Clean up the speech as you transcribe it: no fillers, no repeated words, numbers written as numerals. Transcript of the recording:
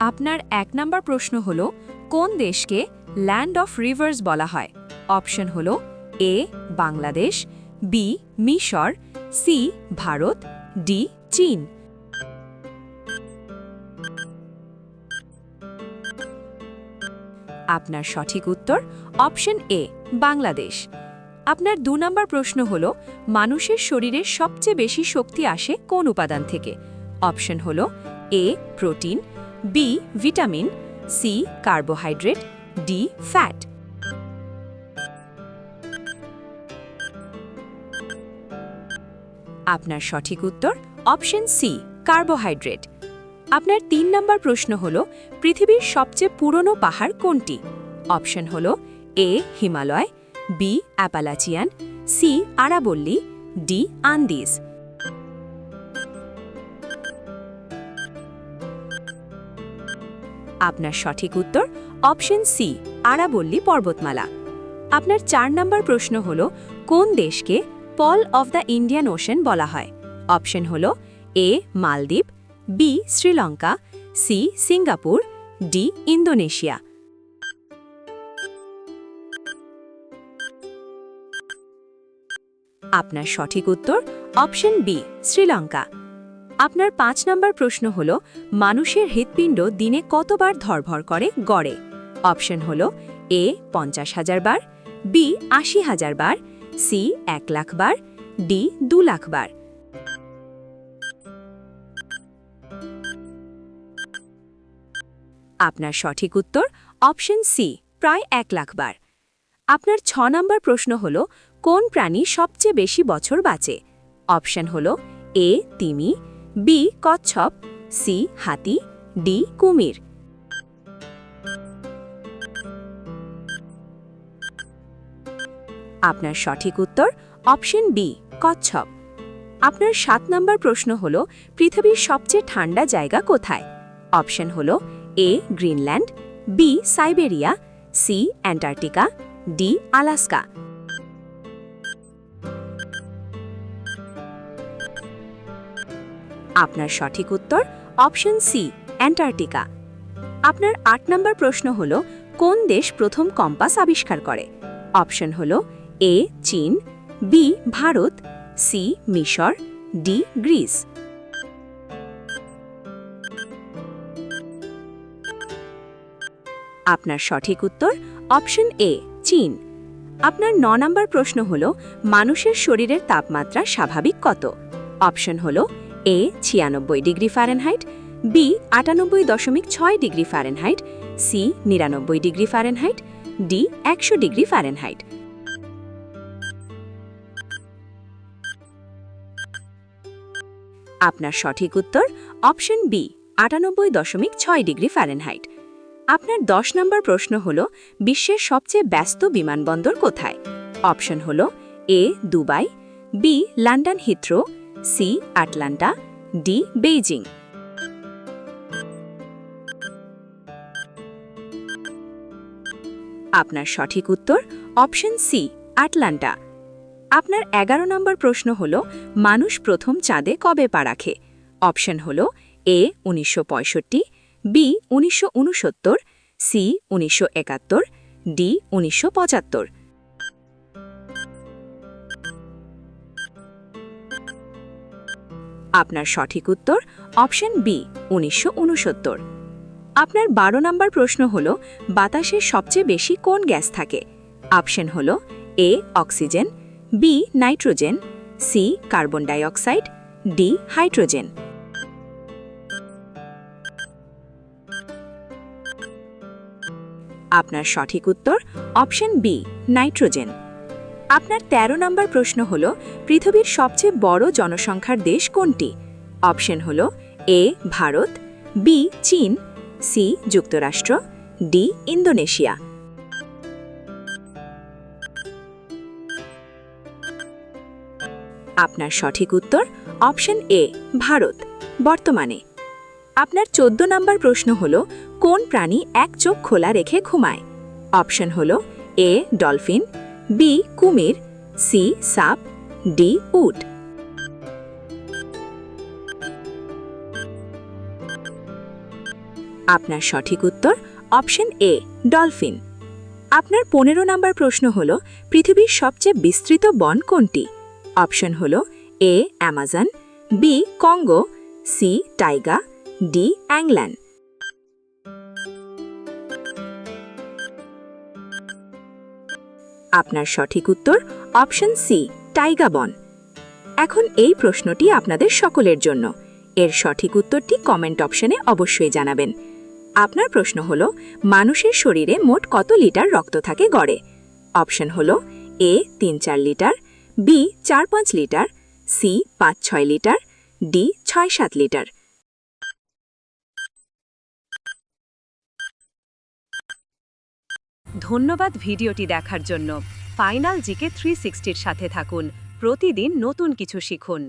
আপনার ১ নম্বর প্রশ্ন হল কোন দেশকে ল্যান্ড অফ রিভার্স বলা হয়? অপশন হল এ বাংলাদেশ, বি মিশর, সি ভারত, ডি চীন। আপনার সঠিক উত্তর অপশন এ বাংলাদেশ। আপনার ২ নম্বর প্রশ্ন হল মানুষের শরীরে সবচেয়ে বেশি শক্তি আসে কোন উপাদান থেকে? অপশন হল A protein, B vitamin, C carbohydrate, D fat. আপনার সঠিক উত্তর অপশন সি কার্বোহাইড্রেট। আপনার ৩ নম্বর প্রশ্ন হল পৃথিবীর সবচেয়ে পুরনো পাহাড় কোনটি? অপশন হল A Himalaya, B Appalachian, C আরাবল্লী, ডি আন্দিজ। আপনার সঠিক উত্তর অপশন সি আরাবল্লী পর্বতমালা। আপনার ৪ নম্বর প্রশ্ন হল কোন দেশকে pearl of the Indian Ocean বলা হয়? অপশন হল A Maldives, B Sri Lanka, C Singapore, D Indonesia. আপনার সঠিক উত্তর অপশন বি শ্রীলঙ্কা। আপনার ৫ নম্বর প্রশ্ন হল মানুষের হৃৎপিণ্ড দিনে কতবার ধড়ফড় করে গড়ে? অপশন হল এ ৫০,০০০ বার, বি ৮০,০০০ বার, সি ১,০০,০০০ বার, ডি ২,০০,০০০ বার। আপনার সঠিক উত্তর অপশন সি প্রায় ১,০০,০০০ বার। আপনার ৬ নম্বর প্রশ্ন হল কোন প্রাণী সবচেয়ে বেশি বছর বাঁচে? অপশন হল এ তিমি, বি কচ্ছপ, সি হাতি, ডি কুমির। আপনার সঠিক উত্তর অপশন বি কচ্ছপ। আপনার ৭ নম্বর প্রশ্ন হল পৃথিবীর সবচেয়ে ঠান্ডা জায়গা কোথায়? অপশন হল A Greenland, B Siberia, C Antarctica, D Alaska. আপনার সঠিক উত্তর অপশন সি অ্যান্টার্কটিকা। আপনার ৮ নম্বর প্রশ্ন হল কোন দেশ প্রথম কম্পাস আবিষ্কার করে? অপশন হল এ চীন, বি ভারত, সি মিশর, ডি গ্রিস। আপনার সঠিক উত্তর অপশন এ চীন। আপনার ৯ নম্বর প্রশ্ন হল মানুষের শরীরের তাপমাত্রা স্বাভাবিক কত? অপশন হল এ ৯৬ ডিগ্রি ফারেনহাইট, বি ৯৮.৬ degree Fahrenheit, C ৯৯ degree Fahrenheit, D ১০০ degree Fahrenheit. আপনার সঠিক উত্তর অপশন বি ৯৮.৬ ডিগ্রি ফারেনহাইট। আপনার ১০ নম্বর প্রশ্ন হল বিশ্বের সবচেয়ে ব্যস্ত বিমানবন্দর কোথায়? অপশন হল A Dubai, B London Heathrow, C Atlanta, D Beijing. আপনার সঠিক উত্তর অপশন সি আটলান্টা। আপনার ১১ নম্বর প্রশ্ন হল মানুষ প্রথম চাঁদে কবে পা রাখে? অপশন হল এ ১৯৬৫, বি ১৯৬৯, সি ১৯৭১, ডি ১৯৭৫। আপনার সঠিক উত্তর অপশন বি ১৯৬৯। আপনার ১২ নম্বর প্রশ্ন হল বাতাসে সবচেয়ে বেশি কোন গ্যাস থাকে? অপশন হল A oxygen, B nitrogen, C carbon dioxide, D hydrogen. আপনার সঠিক উত্তর অপশন বি নাইট্রোজেন। আপনার ১৩ নম্বর প্রশ্ন হল পৃথিবীর সবচেয়ে বড় জনসংখ্যার দেশ কোনটি? অপশন হল এ ভারত, বি চীন, সি যুক্তরাষ্ট্র, ডি ইন্দোনেশিয়া। আপনার সঠিক উত্তর অপশন এ ভারত বর্তমানে। আপনার ১৪ নম্বর প্রশ্ন হল কোন প্রাণী এক চোখ খোলা রেখে ঘুমায়? অপশন হল এ ডলফিন, বি কুমির, সি সাপ, ডি উট। আপনার সঠিক উত্তর অপশন এ ডলফিন। আপনার 15 নম্বর প্রশ্ন হল পৃথিবীর সবচেয়ে বিস্তৃত বন কোনটি? অপশন হল এ Amazon, B Congo, C টাইগা, D অ্যাংল্যান। আপনার সঠিক উত্তর অপশন সি টাইগা বন। এখন এই প্রশ্নটি আপনাদের সকলের জন্য। এর সঠিক উত্তরটি কমেন্ট অপশনে অবশ্যই জানাবেন। আপনার প্রশ্ন হল মানুষের শরীরে মোট কত লিটার রক্ত থাকে গড়ে? অপশন হল A 3-4 litre, B 4-5 litre, C 5-6 litre, D 6-7 litre. ধন্যবাদ ভিডিওটি দেখার জন্য। ফাইনাল জিকে 360-র সাথে থাকুন। প্রতিদিন নতুন কিছু শিখুন।